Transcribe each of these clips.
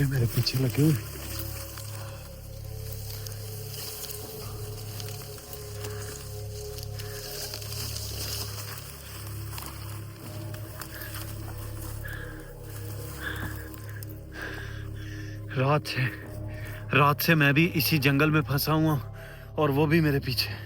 कुत्ते मेरे पीछे लगे हुए। रात से मैं भी इसी जंगल में फंसा हुआ और वो भी मेरे पीछे।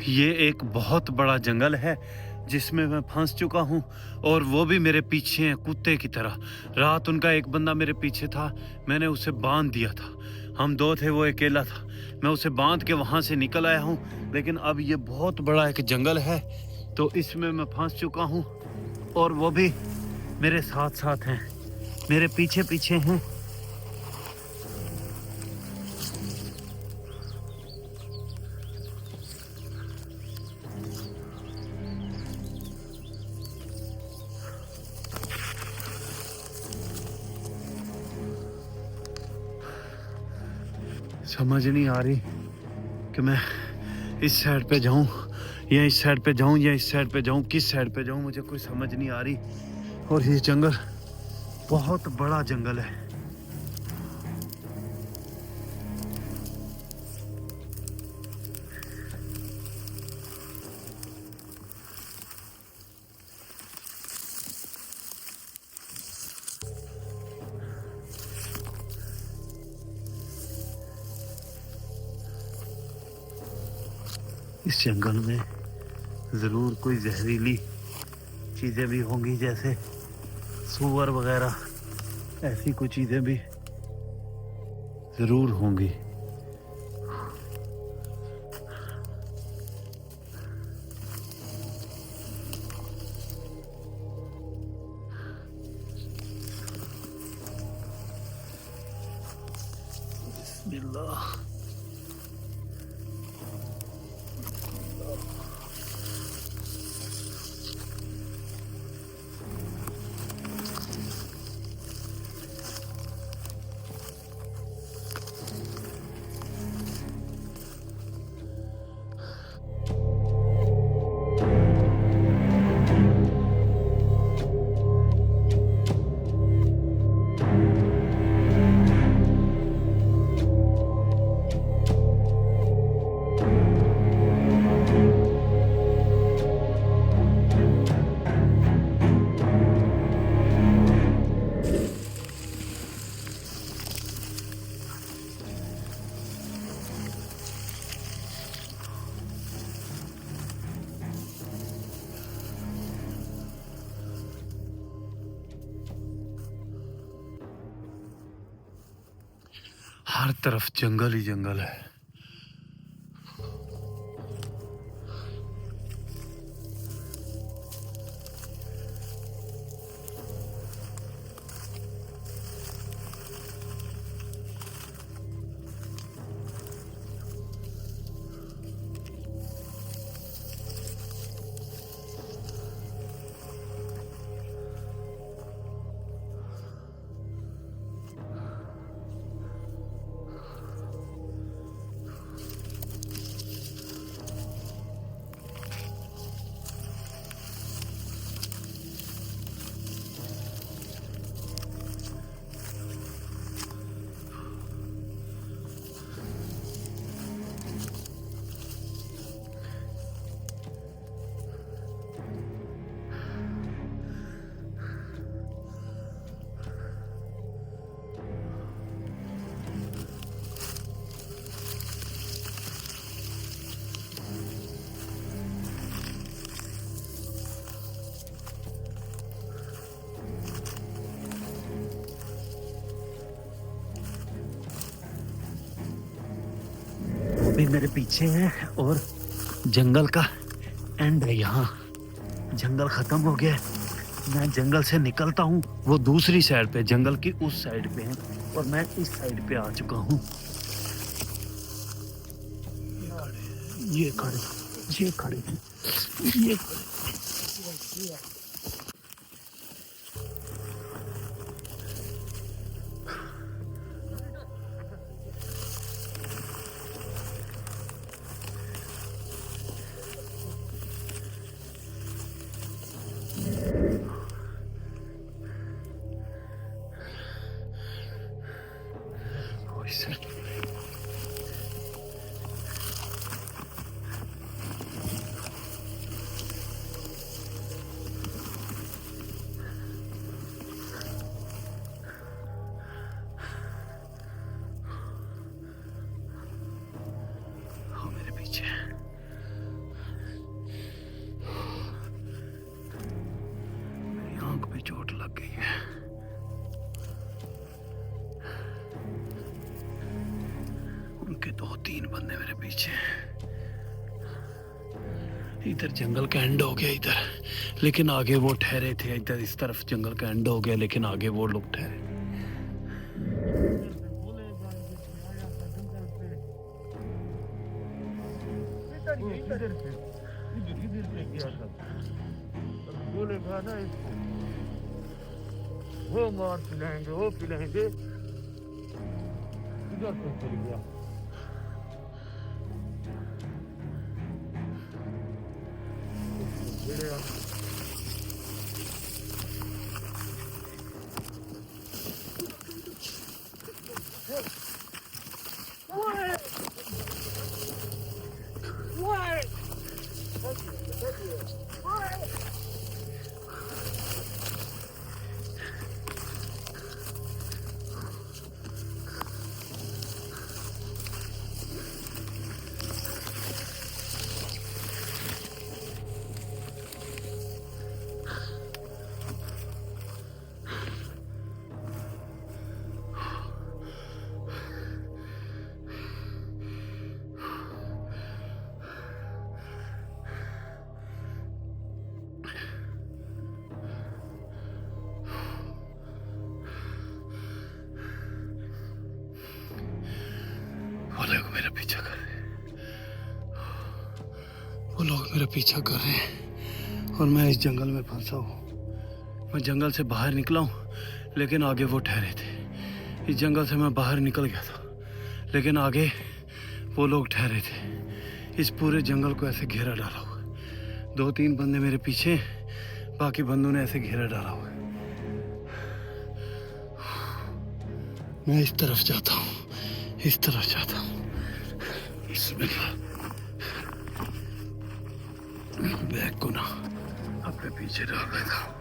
ये एक बहुत बड़ा जंगल है जिसमें मैं फंस चुका हूँ और वो भी मेरे पीछे है कुत्ते की तरह। रात उनका एक बंदा मेरे पीछे था, मैंने उसे बांध दिया था। हम दो थे, वो अकेला था। मैं उसे बांध के वहाँ से निकल आया हूँ, लेकिन अब ये बहुत बड़ा एक जंगल है तो इसमें मैं फंस चुका हूँ और वो भी मेरे साथ साथ हैं, मेरे पीछे पीछे हैं। समझ नहीं आ रही कि मैं इस साइड पे जाऊं या इस साइड पे जाऊं या इस साइड पे जाऊं, किस साइड पे जाऊं मुझे कोई समझ नहीं आ रही। और ये जंगल बहुत बड़ा जंगल है। इस जंगल में ज़रूर कोई जहरीली चीज़ें भी होंगी, जैसे सूअर वगैरह, ऐसी कोई चीज़ें भी ज़रूर होंगी। बिस्मिल्लाह। हर तरफ जंगल ही जंगल है। अभी मेरे पीछे है और जंगल का एंड है यहाँ। जंगल खत्म हो गया है। मैं जंगल से निकलता हूँ, वो दूसरी साइड पे, जंगल की उस साइड पे है और मैं इस साइड पे आ चुका हूँ। ये खड़े, ये खड़े, ये खड़े। मेरे पीछे मेरी आंख पे चोट लग गई है। उनके 2-3 बंदे मेरे पीछे। इधर जंगल का एंड हो गया इधर, लेकिन आगे वो ठहरे थे। इधर इस तरफ जंगल का एंड हो गया, लेकिन आगे वो लोग ठहरे। बोलेगा ना इसको, वो मार पिलाएंगे, वो पिलाएंगे। इधर से चल गया। वो लोग मेरा पीछा कर रहे हैं, वो लोग मेरा पीछा कर रहे हैं और मैं इस जंगल में फंसा हूँ। मैं जंगल से बाहर निकला हूँ, लेकिन आगे वो ठहरे थे। इस जंगल से मैं बाहर निकल गया था, लेकिन आगे वो लोग ठहरे थे। इस पूरे जंगल को ऐसे घेरा डाला हुआ। 2-3 बंदे मेरे पीछे, बाकी बंदों ने ऐसे घेरा डाला हुआ। मैं इस तरफ जाता हूँ, इस तरफ जाता हूँ। बैग को ना अपने पीछे डाल देता हूँ।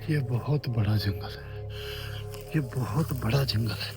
ये बहुत बड़ा जंगल है, ये बहुत बड़ा जंगल है।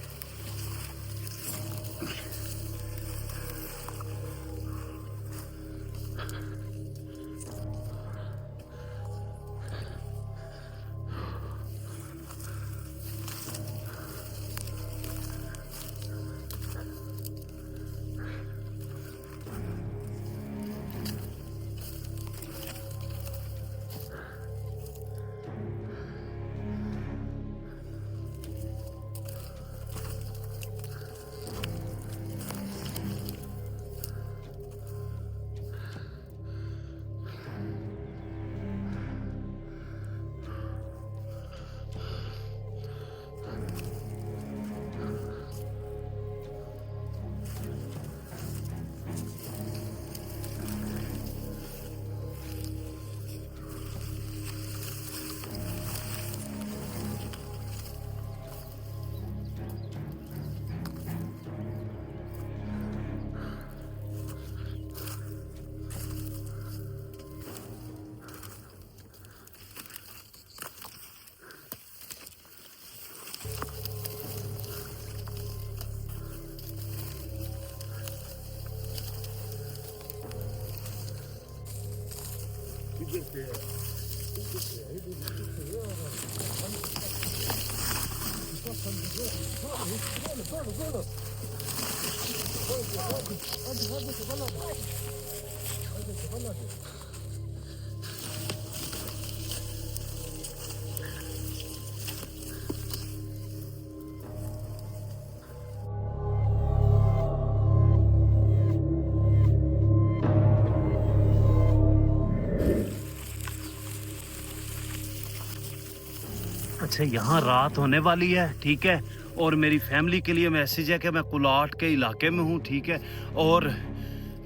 अच्छा, यहाँ रात होने वाली है, ठीक है। और मेरी फैमिली के लिए मैसेज है कि मैं कुलाट के इलाके में हूँ, ठीक है। और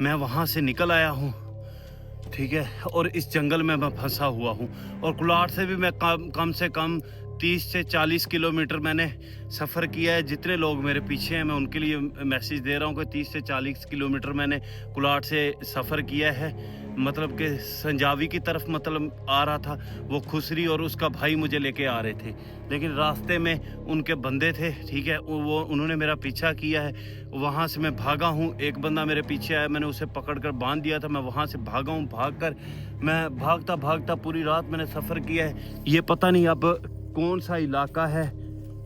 मैं वहाँ से निकल आया हूँ, ठीक है। और इस जंगल में मैं फंसा हुआ हूँ। और कुलाट से भी मैं कम से कम 30 से 40 किलोमीटर मैंने सफ़र किया है। जितने लोग मेरे पीछे हैं मैं उनके लिए मैसेज दे रहा हूँ कि 30 से 40 किलोमीटर मैंने कुलाट से सफ़र किया है। मतलब कि संजावी की तरफ मतलब आ रहा था, वो खुसरी और उसका भाई मुझे लेके आ रहे थे, लेकिन रास्ते में उनके बंदे थे, ठीक है। वो उन्होंने मेरा पीछा किया है। वहाँ से मैं भागा हूँ। एक बंदा मेरे पीछे आया, मैंने उसे पकड़ कर बांध दिया था। मैं वहाँ से भागा हूँ। भागकर मैं भागता भागता पूरी रात मैंने सफ़र किया है। ये पता नहीं अब कौन सा इलाका है,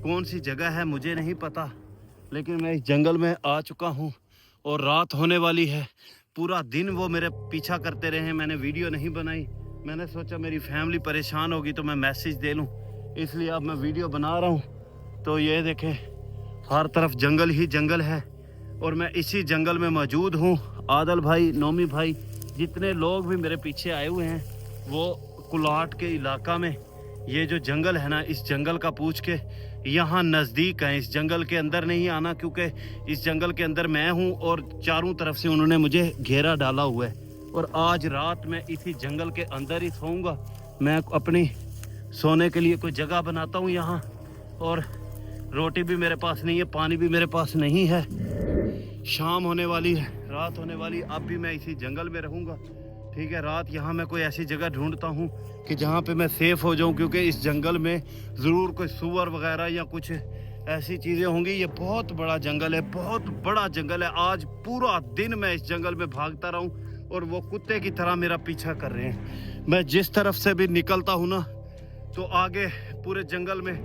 कौन सी जगह है, मुझे नहीं पता, लेकिन मैं इस जंगल में आ चुका हूँ और रात होने वाली है। पूरा दिन वो मेरे पीछा करते रहे। मैंने वीडियो नहीं बनाई। मैंने सोचा मेरी फैमिली परेशान होगी तो मैं मैसेज दे लूँ, इसलिए अब मैं वीडियो बना रहा हूँ। तो ये देखें, हर तरफ जंगल ही जंगल है और मैं इसी जंगल में मौजूद हूँ। आदल भाई, नौमी भाई, जितने लोग भी मेरे पीछे आए हुए हैं वो कुलाट के इलाका में, ये जो जंगल है ना, इस जंगल का पूछ के यहाँ नज़दीक है। इस जंगल के अंदर नहीं आना, क्योंकि इस जंगल के अंदर मैं हूँ और चारों तरफ से उन्होंने मुझे घेरा डाला हुआ है। और आज रात मैं इसी जंगल के अंदर ही सोऊंगा। मैं अपनी सोने के लिए कोई जगह बनाता हूँ यहाँ। और रोटी भी मेरे पास नहीं है, पानी भी मेरे पास नहीं है। शाम होने वाली है, रात होने वाली। अब भी मैं इसी जंगल में रहूँगा, ठीक है। रात यहाँ मैं कोई ऐसी जगह ढूंढता हूँ कि जहाँ पे मैं सेफ़ हो जाऊँ, क्योंकि इस जंगल में ज़रूर कोई सूअर वगैरह या कुछ ऐसी चीज़ें होंगी। ये बहुत बड़ा जंगल है, बहुत बड़ा जंगल है। आज पूरा दिन मैं इस जंगल में भागता रहूँ और वो कुत्ते की तरह मेरा पीछा कर रहे हैं। मैं जिस तरफ से भी निकलता हूँ ना, तो आगे पूरे जंगल में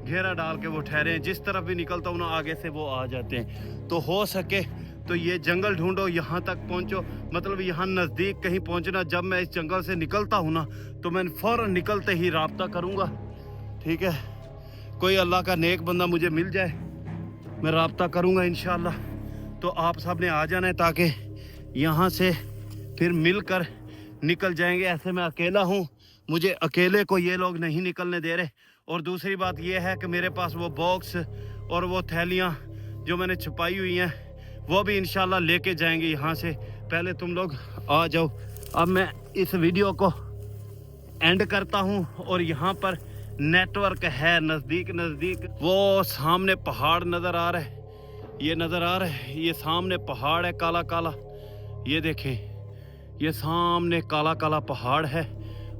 घेरा डाल के वो ठहरे हैं। जिस तरफ भी निकलता हूँ ना, आगे से वो आ जाते हैं। तो हो सके तो ये जंगल ढूंढो, यहाँ तक पहुँचो, मतलब यहाँ नज़दीक कहीं पहुँचना। जब मैं इस जंगल से निकलता हूँ ना, तो मैं फ़ौरन निकलते ही राब्ता करूँगा, ठीक है। कोई अल्लाह का नेक बंदा मुझे मिल जाए, मैं राब्ता करूँगा इंशाअल्लाह। तो आप सब ने आ जाना है ताकि यहाँ से फिर मिलकर निकल जाएंगे। ऐसे मैं अकेला हूँ, मुझे अकेले को ये लोग नहीं निकलने दे रहे। और दूसरी बात ये है कि मेरे पास वो बॉक्स और वो थैलियाँ जो मैंने छुपाई हुई हैं, वो भी इंशाल्लाह लेके जाएंगे यहाँ से। पहले तुम लोग आ जाओ। अब मैं इस वीडियो को एंड करता हूँ। और यहाँ पर नेटवर्क है नज़दीक नज़दीक। वो सामने पहाड़ नज़र आ रहा है, ये नज़र आ रहा है, ये सामने पहाड़ है काला काला, ये देखें, ये सामने काला काला पहाड़ है।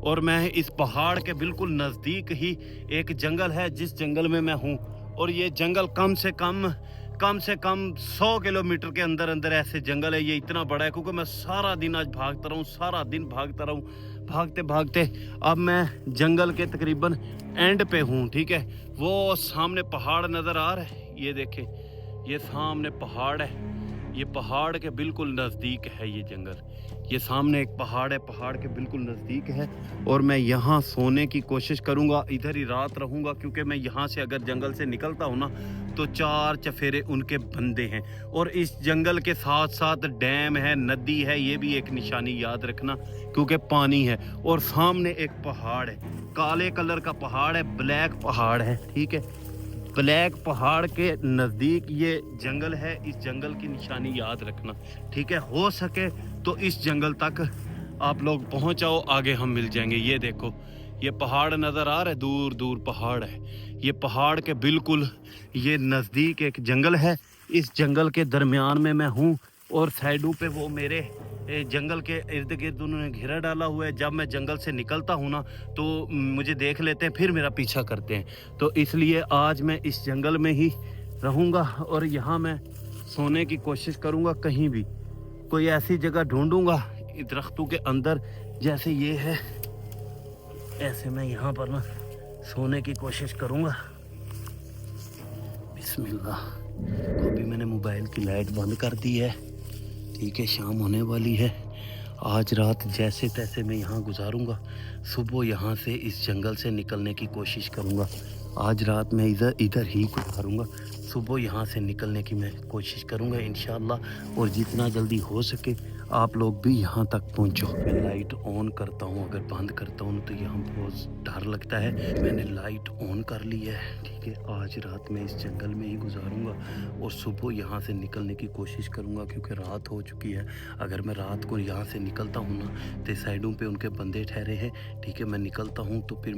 और मैं इस पहाड़ के बिल्कुल नज़दीक ही एक जंगल है, जिस जंगल में मैं हूँ। और ये जंगल कम से कम 100 किलोमीटर के अंदर अंदर ऐसे जंगल है। ये इतना बड़ा है क्योंकि मैं सारा दिन आज भागता रहूँ, सारा दिन भागता रहूँ। भागते भागते अब मैं जंगल के तकरीबन एंड पे हूँ, ठीक है। वो सामने पहाड़ नज़र आ रहा है, ये देखें, ये सामने पहाड़ है। ये पहाड़ के बिल्कुल नज़दीक है ये जंगल। ये सामने एक पहाड़ है, पहाड़ के बिल्कुल नज़दीक है। और मैं यहाँ सोने की कोशिश करूँगा, इधर ही रात रहूँगा, क्योंकि मैं यहाँ से अगर जंगल से निकलता हूँ ना, तो 4 चफेरे उनके बंदे हैं। और इस जंगल के साथ साथ डैम है, नदी है, ये भी एक निशानी याद रखना, क्योंकि पानी है। और सामने एक पहाड़ है, काले कलर का पहाड़ है, ब्लैक पहाड़ है, ठीक है। ब्लैक पहाड़ के नज़दीक ये जंगल है। इस जंगल की निशानी याद रखना, ठीक है। हो सके तो इस जंगल तक आप लोग पहुंच जाओ, आगे हम मिल जाएंगे। ये देखो, ये पहाड़ नज़र आ रहा है, दूर दूर पहाड़ है। ये पहाड़ के बिल्कुल ये नज़दीक एक जंगल है। इस जंगल के दरमियान में मैं हूँ और साइडों पे वो मेरे जंगल के इर्द गिर्द उन्होंने घेरा डाला हुआ है। जब मैं जंगल से निकलता हूँ ना, तो मुझे देख लेते हैं, फिर मेरा पीछा करते हैं। तो इसलिए आज मैं इस जंगल में ही रहूँगा और यहाँ मैं सोने की कोशिश करूँगा। कहीं भी कोई ऐसी जगह ढूंढूंगा दरख्तों के अंदर, जैसे ये है, ऐसे मैं यहाँ पर ना सोने की कोशिश करूँगा। बिस्मिल्लाह। तो अभी मैंने मोबाइल की लाइट बंद कर दी है। ठीक है, शाम होने वाली है। आज रात जैसे तैसे मैं यहाँ गुजारूँगा। सुबह यहाँ से इस जंगल से निकलने की कोशिश करूँगा। आज रात मैं इधर ही गुजारूँगा। सुबह यहाँ से निकलने की मैं कोशिश करूँगा इंशाअल्लाह। और जितना जल्दी हो सके आप लोग भी यहाँ तक पहुँचो। मैं लाइट ऑन करता हूँ, अगर बंद करता हूँ तो यहाँ बहुत डर लगता है। मैंने लाइट ऑन कर ली है। ठीक है, आज रात मैं इस जंगल में ही गुजारूँगा और सुबह यहाँ से निकलने की कोशिश करूँगा, क्योंकि रात हो चुकी है। अगर मैं रात को यहाँ से निकलता हूँ ना तो साइडों पे उनके बंदे ठहरे हैं। ठीक है, मैं निकलता हूँ तो फिर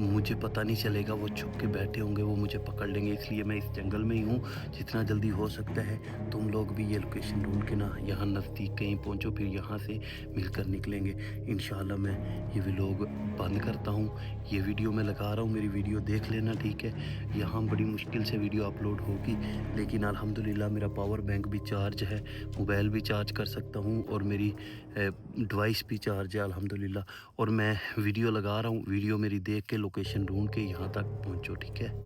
मुझे पता नहीं चलेगा, वो छुप के बैठे होंगे, वो मुझे पकड़ लेंगे। इसलिए मैं इस जंगल में ही हूँ। जितना जल्दी हो सकता है तुम लोग भी ये लोकेशन ढूंढ के ना यहाँ नज़दीक कहीं पहुँचो, फिर यहाँ से मिलकर निकलेंगे इंशाल्लाह। मैं ये व्लॉग बंद करता हूँ। ये वीडियो मैं लगा रहा हूँ, मेरी वीडियो देख लेना। ठीक है, यहाँ बड़ी मुश्किल से वीडियो अपलोड होगी, लेकिन अल्हम्दुलिल्लाह मेरा पावर बैंक भी चार्ज है, मोबाइल भी चार्ज कर सकता हूँ और मेरी डिवाइस भी चार्ज है अल्हम्दुलिल्लाह। और मैं वीडियो लगा रहा हूँ, वीडियो मेरी देख के लोकेशन ढूंढ के यहाँ तक पहुँचो। ठीक है।